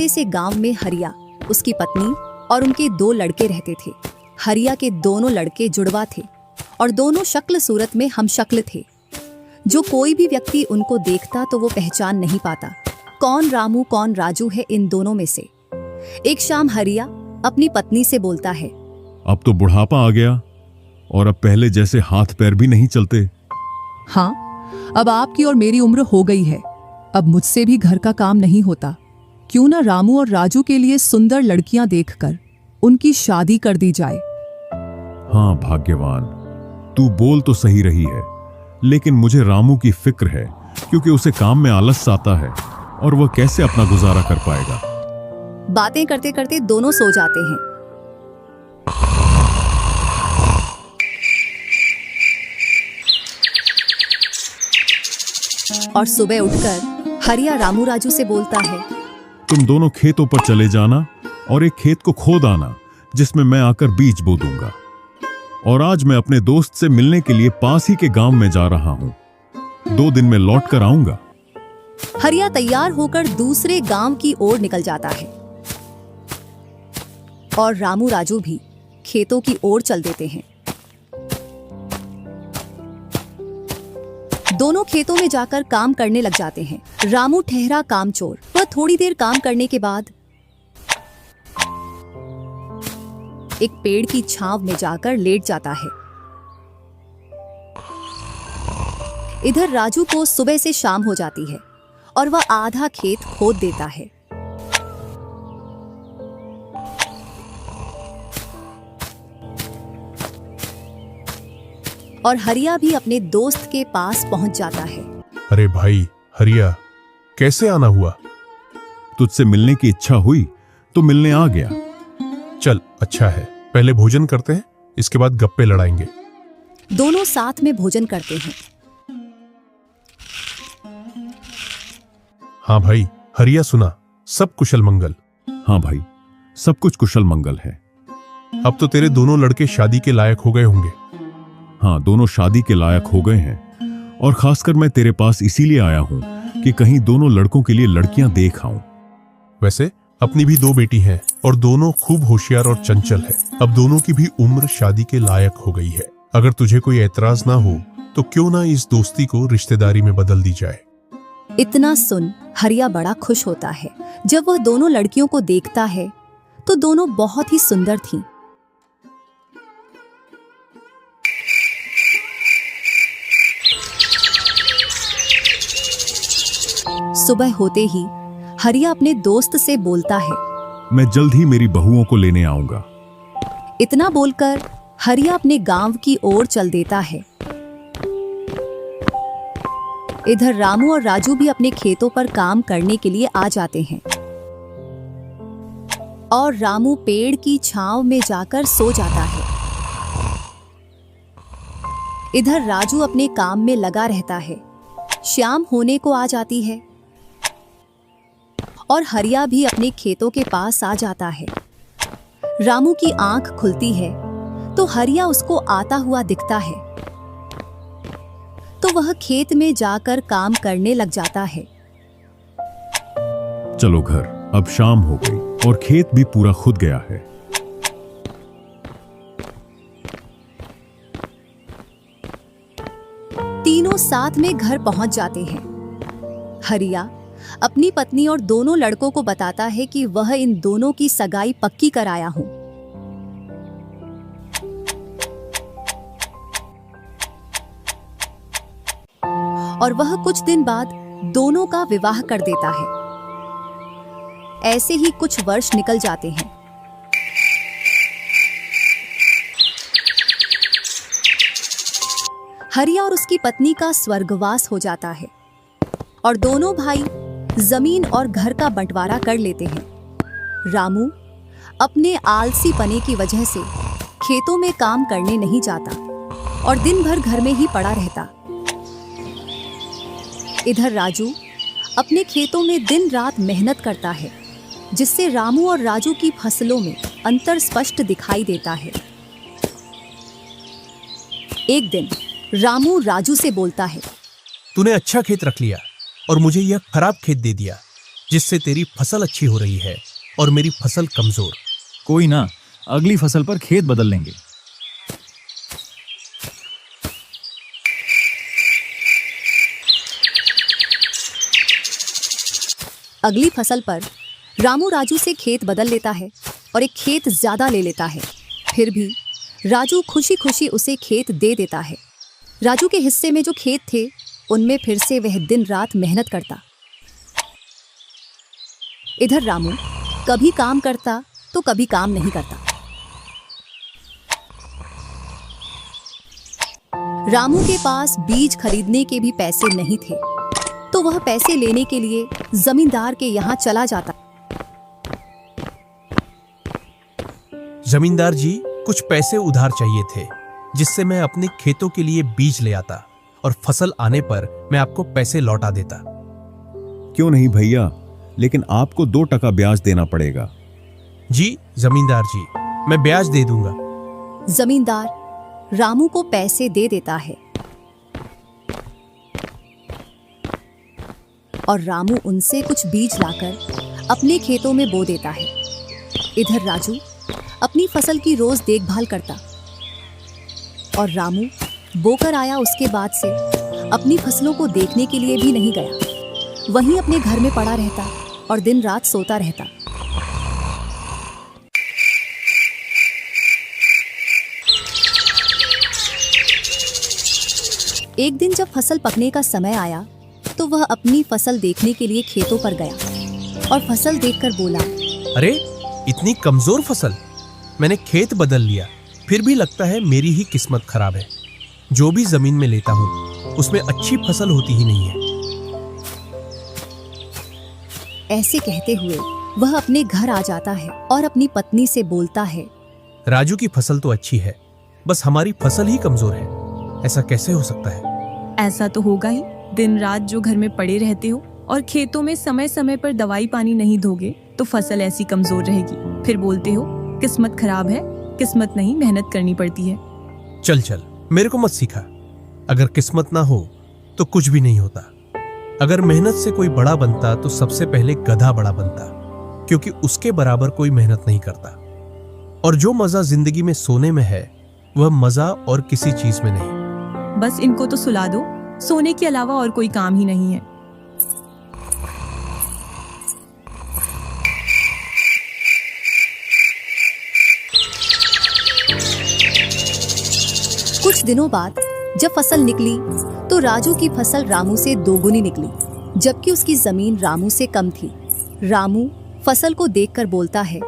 छोटे से गांव में हरिया, उसकी पत्नी और उनके 2 लड़के रहते थे। हरिया के दोनों लड़के जुड़वा थे और दोनों शक्ल सूरत में हमशक्ल थे। जो कोई भी व्यक्ति उनको देखता तो वो पहचान नहीं पाता कौन रामू कौन राजू है इन दोनों में से। एक शाम हरिया अपनी पत्नी से बोलता है, अब तो बुढ़ापा आ गया और अब पहले जैसे हाथ पैर भी नहीं चलते। हाँ, अब आपकी और मेरी उम्र हो गई है, अब मुझसे भी घर का काम नहीं होता। क्यों ना रामू और राजू के लिए सुंदर लड़कियां देखकर उनकी शादी कर दी जाए। हाँ भाग्यवान, तू बोल तो सही रही है, लेकिन मुझे रामू की फिक्र है क्योंकि उसे काम में आलस आता है और वह कैसे अपना गुजारा कर पाएगा। बातें करते करते दोनों सो जाते हैं। और सुबह उठकर हरिया रामू राजू से बोलता है, तुम दोनों खेतों पर चले जाना और एक खेत को खोद आना जिसमें मैं आकर बीज बो दूंगा। और आज मैं अपने दोस्त से मिलने के लिए पास ही के गांव में जा रहा हूं। 2 दिन में लौट कर आऊंगा। हरिया तैयार होकर दूसरे गांव की ओर निकल जाता है और रामू राजू भी खेतों की ओर चल देते हैं। दोनों खेतों में जाकर काम करने लग जाते हैं। रामू ठहरा कामचोर, वह थोड़ी देर काम करने के बाद एक पेड़ की छांव में जाकर लेट जाता है। इधर राजू को सुबह से शाम हो जाती है और वह आधा खेत खोद देता है। और हरिया भी अपने दोस्त के पास पहुंच जाता है। अरे भाई हरिया, कैसे आना हुआ? तुझसे मिलने की इच्छा हुई तो मिलने आ गया। चल अच्छा है, पहले भोजन करते हैं, इसके बाद गप्पे लड़ाएंगे। दोनों साथ में भोजन करते हैं। हाँ भाई हरिया, सुना सब कुशल मंगल? हाँ भाई, सब कुछ कुशल मंगल है। अब तो तेरे दोनों लड़के शादी के लायक हो गए होंगे। हाँ, दोनों शादी के लायक हो गए हैं और खासकर मैं तेरे पास इसीलिए आया हूं कि कहीं दोनों लड़कों के लिए लड़कियां देख आऊं। वैसे अपनी भी 2 बेटी हैं और दोनों खूब होशियार और चंचल है। अब दोनों की भी उम्र शादी के लायक हो गई है। अगर तुझे कोई एतराज ना हो तो क्यों ना इस दोस्ती को रिश्तेदारी में बदल दी जाए। इतना सुन हरिया बड़ा खुश होता है। जब वह दोनों लड़कियों को देखता है तो दोनों बहुत ही सुंदर थीं। सुबह होते ही हरिया अपने दोस्त से बोलता है, मैं जल्द ही मेरी बहुओं को लेने आऊंगा। इतना बोलकर हरिया अपने गांव की ओर चल देता है। इधर रामू और राजू भी अपने खेतों पर काम करने के लिए आ जाते हैं और रामू पेड़ की छांव में जाकर सो जाता है। इधर राजू अपने काम में लगा रहता है। शाम होने को आ जाती है और हरिया भी अपने खेतों के पास आ जाता है। रामू की आंख खुलती है तो हरिया उसको आता हुआ दिखता है, तो वह खेत में जाकर काम करने लग जाता है। चलो घर, अब शाम हो गई और खेत भी पूरा खुद गया है। तीनों साथ में घर पहुंच जाते हैं। हरिया अपनी पत्नी और दोनों लड़कों को बताता है कि वह इन दोनों की सगाई पक्की कराया हूं। और वह कुछ दिन बाद दोनों का विवाह कर देता है। ऐसे ही कुछ वर्ष निकल जाते हैं। हरिया और उसकी पत्नी का स्वर्गवास हो जाता है और दोनों भाई जमीन और घर का बंटवारा कर लेते हैं। रामू अपने आलसी पने की वजह से खेतों में काम करने नहीं जाता और दिन भर घर में ही पड़ा रहता। इधर राजू अपने खेतों में दिन रात मेहनत करता है, जिससे रामू और राजू की फसलों में अंतर स्पष्ट दिखाई देता है। एक दिन रामू राजू से बोलता है, तूने अच्छा खेत रख लिया और मुझे यह खराब खेत दे दिया। जिससे तेरी फसल अच्छी हो रही है और मेरी फसल कमजोर। कोई ना, अगली फसल पर खेत बदल लेंगे। अगली फसल पर रामू राजू से खेत बदल लेता है और एक खेत ज्यादा ले लेता है। फिर भी राजू खुशी खुशी उसे खेत दे देता है। राजू के हिस्से में जो खेत थे उनमें फिर से वह दिन रात मेहनत करता। इधर रामू कभी काम करता तो कभी काम नहीं करता। रामू के पास बीज खरीदने के भी पैसे नहीं थे, तो वह पैसे लेने के लिए जमींदार के यहाँ चला जाता। जमींदार जी, कुछ पैसे उधार चाहिए थे, जिससे मैं अपने खेतों के लिए बीज ले आता और फसल आने पर मैं आपको पैसे लौटा देता। क्यों नहीं भैया, लेकिन आपको 2% ब्याज देना पड़ेगा। जी जमींदार जी, मैं ब्याज दे दूंगा। जमींदार रामू को पैसे दे देता है और रामू उनसे कुछ बीज लाकर अपने खेतों में बो देता है। इधर राजू अपनी फसल की रोज देखभाल करता और रामू बोकर आया उसके बाद से अपनी फसलों को देखने के लिए भी नहीं गया। वहीं अपने घर में पड़ा रहता और दिन रात सोता रहता। एक दिन जब फसल पकने का समय आया तो वह अपनी फसल देखने के लिए खेतों पर गया और फसल देखकर बोला, अरे इतनी कमजोर फसल! मैंने खेत बदल लिया, फिर भी लगता है मेरी ही किस्मत खराब है। जो भी जमीन में लेता हूँ उसमें अच्छी फसल होती ही नहीं है। ऐसे कहते हुए वह अपने घर आ जाता है और अपनी पत्नी से बोलता है, राजू की फसल तो अच्छी है, बस हमारी फसल ही कमजोर है। ऐसा कैसे हो सकता है? ऐसा तो होगा ही। दिन रात जो घर में पड़े रहते हो और खेतों में समय समय पर दवाई पानी नहीं दोगे तो फसल ऐसी कमजोर रहेगी। फिर बोलते हो किस्मत खराब है। किस्मत नहीं, मेहनत करनी पड़ती है। चल चल, मेरे को मत सिखा। अगर किस्मत ना हो तो कुछ भी नहीं होता। अगर मेहनत से कोई बड़ा बनता तो सबसे पहले गधा बड़ा बनता, क्योंकि उसके बराबर कोई मेहनत नहीं करता। और जो मजा जिंदगी में सोने में है वह मजा और किसी चीज में नहीं। बस इनको तो सुला दो, सोने के अलावा और कोई काम ही नहीं है। कुछ दिनों बाद जब फसल निकली तो राजू की फसल रामू से दोगुनी निकली, जबकि उसकी जमीन रामू से कम थी। रामू फसल को देखकर बोलता है,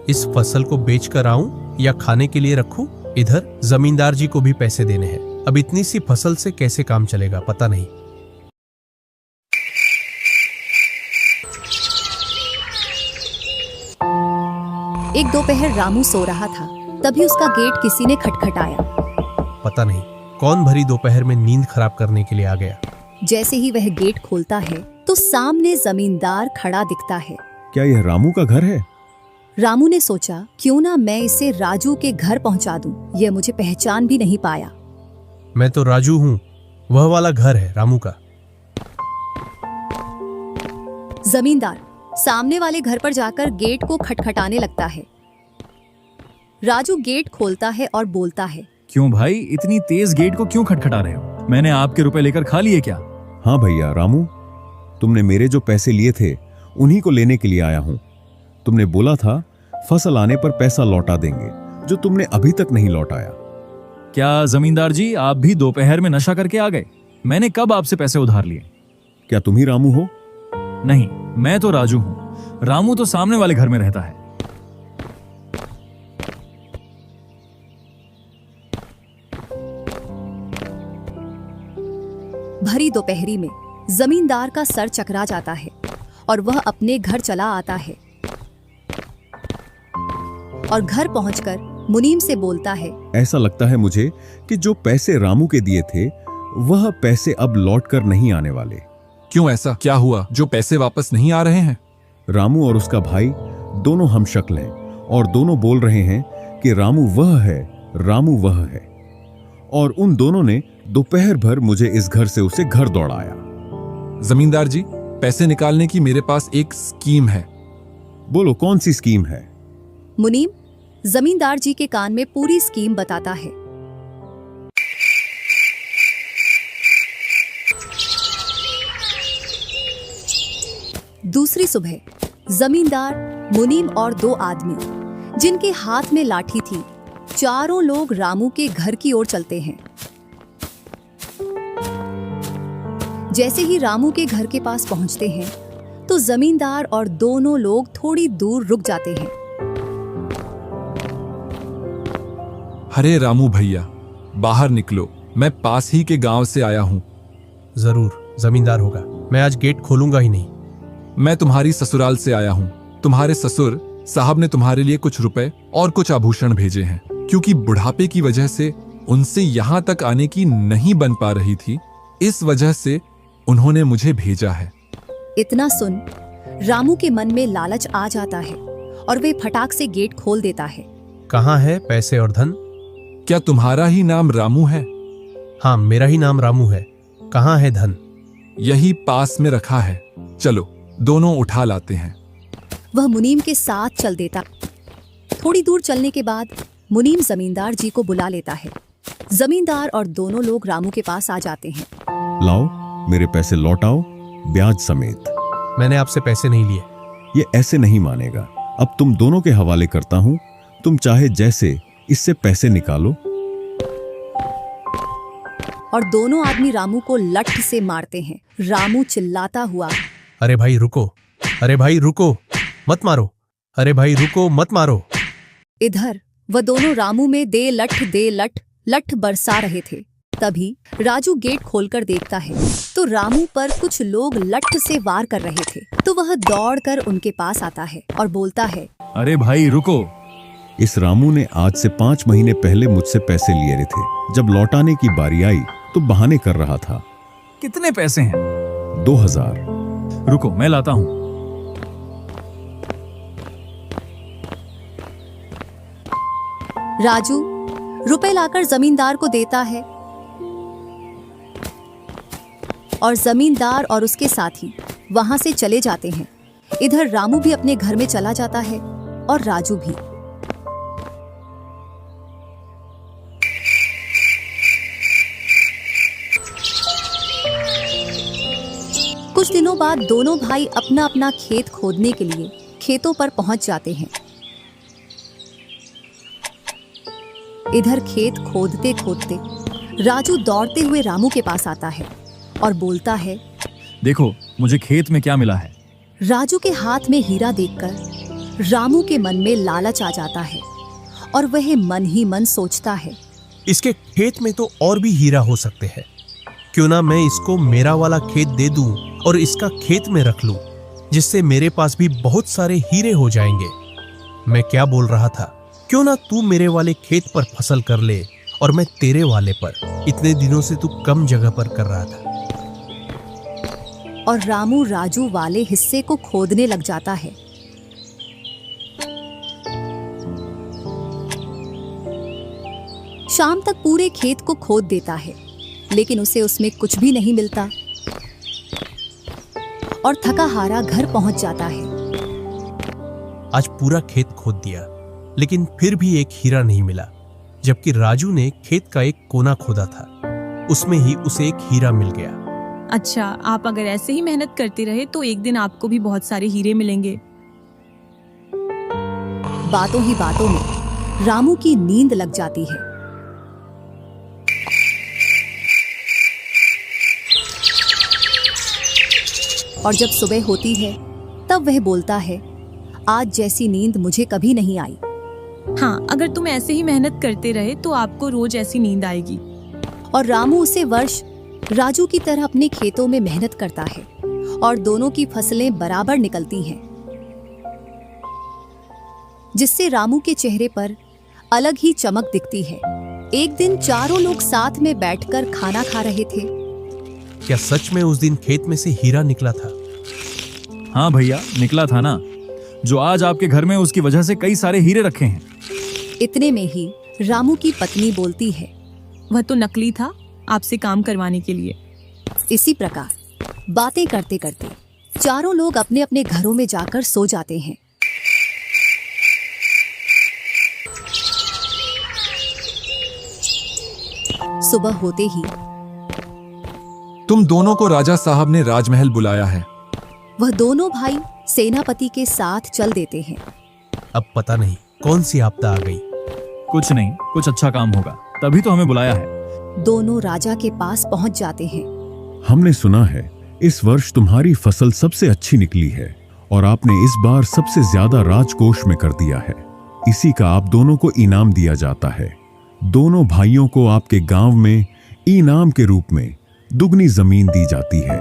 इस फसल को बेच कर आऊं या खाने के लिए रखूं? इधर जमींदार जी को भी पैसे देने हैं। अब इतनी सी फसल से कैसे काम चलेगा पता नहीं। एक दोपहर रामू सो रहा था, तभी उसका गेट किसी ने खटखटाया। पता नहीं कौन भरी दोपहर में नींद खराब करने के लिए आ गया। जैसे ही वह गेट खोलता है तो सामने जमींदार खड़ा दिखता है। क्या यह रामू का घर है? रामू ने सोचा, क्यों ना मैं इसे राजू के घर पहुंचा दूं। यह मुझे पहचान भी नहीं पाया। मैं तो राजू हूँ, वह वाला घर है रामू का। जमींदार सामने वाले घर पर जाकर गेट को खटखटाने लगता है। राजू गेट खोलता है और बोलता है, क्यों भाई, इतनी तेज गेट को क्यों खटखटा रहे हो? मैंने आपके रुपए लेकर खा लिए क्या? हाँ भैया रामू, तुमने मेरे जो पैसे लिए थे उन्हीं को लेने के लिए आया हूँ। तुमने बोला था फसल आने पर पैसा लौटा देंगे, जो तुमने अभी तक नहीं लौटाया। क्या जमींदार जी, आप भी दोपहर में नशा करके आ गए? मैंने कब आपसे पैसे उधार लिए? क्या तुम ही रामू हो? नहीं, मैं तो राजू हूँ। रामू तो सामने वाले घर में रहता है। भरी दोपहरी में जमींदार का सर चकरा जाता है और वह अपने घर चला आता है और घर पहुंचकर मुनीम से बोलता है, ऐसा लगता है मुझे कि जो पैसे रामू के दिए थे वह पैसे अब लौट कर नहीं आने वाले। क्यों, ऐसा क्या हुआ जो पैसे वापस नहीं आ रहे हैं? रामू और उसका भाई दोनों हमशक्ल हैं और दोनों बोल रहे हैं कि रामू वह है, रामू वह है। और उन दोनों ने दोपहर भर मुझे इस घर से उसे घर दौड़ाया। जमींदार जी, पैसे निकालने की मेरे पास एक स्कीम है। बोलो कौन सी स्कीम है? मुनीम जमींदार जी के कान में पूरी स्कीम बताता है। दूसरी सुबह जमींदार, मुनीम और 2 आदमी जिनके हाथ में लाठी थी, चारों लोग रामू के घर की ओर चलते हैं। जैसे ही रामू के घर के पास पहुंचते हैं तो जमींदार और दोनों लोग थोड़ी दूर रुक जाते हैं। अरे रामू भैया, बाहर निकलो, मैं पास ही के गांव से आया हूँ। जरूर जमींदार होगा, मैं आज गेट खोलूंगा ही नहीं। मैं तुम्हारी ससुराल से आया हूँ। तुम्हारे ससुर साहब ने तुम्हारे लिए कुछ रुपए और कुछ आभूषण भेजे हैं, क्योंकि बुढ़ापे की वजह से उनसे यहाँ तक आने की नहीं बन पा रही थी, इस वजह से उन्होंने मुझे भेजा है। इतना सुन रामू के मन में लालच आ जाता है और वे फटाक से गेट खोल देता है। कहाँ है पैसे और धन? क्या तुम्हारा ही नाम रामू है? हाँ, मेरा ही नाम रामू है। कहाँ है धन? यही पास में रखा है, चलो दोनों उठा लाते हैं। वह मुनीम के साथ चल देता। थोड़ी दूर चलने के बाद मुनीम जमींदार जी को बुला लेता है। जमींदार और दोनों लोग रामू के पास आ जाते हैं। लाओ मेरे पैसे लौटाओ, ब्याज समेत। मैंने आपसे पैसे नहीं लिए। ये ऐसे नहीं मानेगा। अब तुम दोनों के हवाले करता हूं, तुम चाहे जैसे इससे पैसे निकालो। और दोनों आदमी रामू को लठ से मारते हैं। रामू चिल्लाता हुआ, अरे भाई रुको, अरे भाई रुको, मत मारो, अरे भाई रुको, मत मारो। इधर वह दोनों रामू में दे लठ लठ बरसा रहे थे। तभी राजू गेट खोलकर देखता है तो रामू पर कुछ लोग लठ से वार कर रहे थे। तो वह दौड़कर उनके पास आता है और बोलता है, अरे भाई रुको। इस रामू ने आज से 5 महीने पहले मुझसे पैसे लिए थे। जब लौटाने की बारी आई तो बहाने कर रहा था। कितने पैसे हैं? 2000। रुको मैं लाता हूँ। राजू रुपए लाकर जमींदार को देता है और जमींदार और उसके साथी वहां से चले जाते हैं। इधर रामू भी अपने घर में चला जाता है और राजू भी। कुछ दिनों बाद दोनों भाई अपना अपना खेत खोदने के लिए खेतों पर पहुंच जाते हैं। इधर खेत खोदते खोदते राजू दौड़ते हुए रामू के पास आता है और बोलता है, देखो मुझे खेत में क्या मिला है। राजू के हाथ में हीरा देखकर रामू के मन में लालच आ जाता है और वह मन ही मन सोचता है, इसके खेत में तो और भी हीरा हो सकते हैं। क्यों ना मैं इसको मेरा वाला खेत दे दूं और इसका खेत में रख लूं, जिससे मेरे पास भी बहुत सारे हीरे हो जाएंगे। मैं क्या बोल रहा था, क्यों ना तू मेरे वाले खेत पर फसल कर ले और मैं तेरे वाले पर। इतने दिनों से तू कम जगह पर कर रहा था। और रामू राजू वाले हिस्से को खोदने लग जाता है। शाम तक पूरे खेत को खोद देता है, लेकिन उसे उसमें कुछ भी नहीं मिलता और थका हारा घर पहुंच जाता है। आज पूरा खेत खोद दिया, लेकिन फिर भी एक हीरा नहीं मिला। जबकि राजू ने खेत का एक कोना खोदा था, उसमें ही उसे एक हीरा मिल गया। अच्छा, आप अगर ऐसे ही मेहनत करते रहे तो एक दिन आपको भी बहुत सारे हीरे मिलेंगे। बातों ही बातों में रामू की नींद लग जाती है। और जब सुबह होती है तब वह बोलता है, आज जैसी नींद मुझे कभी नहीं आई। हाँ, अगर तुम ऐसे ही मेहनत करते रहे तो आपको रोज ऐसी नींद आएगी। और रामू उसे वर्ष राजू की तरह अपने खेतों में मेहनत करता है और दोनों की फसलें बराबर निकलती हैं, जिससे रामू के चेहरे पर अलग ही चमक दिखती है। एक दिन चारों लोग साथ में बैठकर खाना खा रहे थे। क्या सच में उस दिन खेत में से हीरा निकला था? हाँ भैया, निकला था ना। जो आज आपके घर में उसकी वजह से कई सारे हीरे रखे हैं। इतने में ही रामू की पत्नी बोलती है, वह तो नकली था, आपसे काम करवाने के लिए। इसी प्रकार बातें करते करते चारों लोग अपने अपने घरों में जाकर सो जाते हैं। सुबह होते ही तुम दोनों को राजा साहब ने राजमहल बुलाया है। वह दोनों भाई सेनापति के साथ चल देते हैं। अब पता नहीं कौन सी आपदा आ गई। कुछ नहीं, कुछ अच्छा काम होगा, तभी तो हमें बुलाया है। दोनों राजा के पास पहुंच जाते हैं। हमने सुना है इस वर्ष तुम्हारी फसल सबसे अच्छी निकली है और आपने इस बार सबसे ज्यादा राजकोष में कर दिया है। इसी का आप दोनों को इनाम दिया जाता है। दोनों भाइयों को आपके गांव में इनाम के रूप में दुगनी जमीन दी जाती है।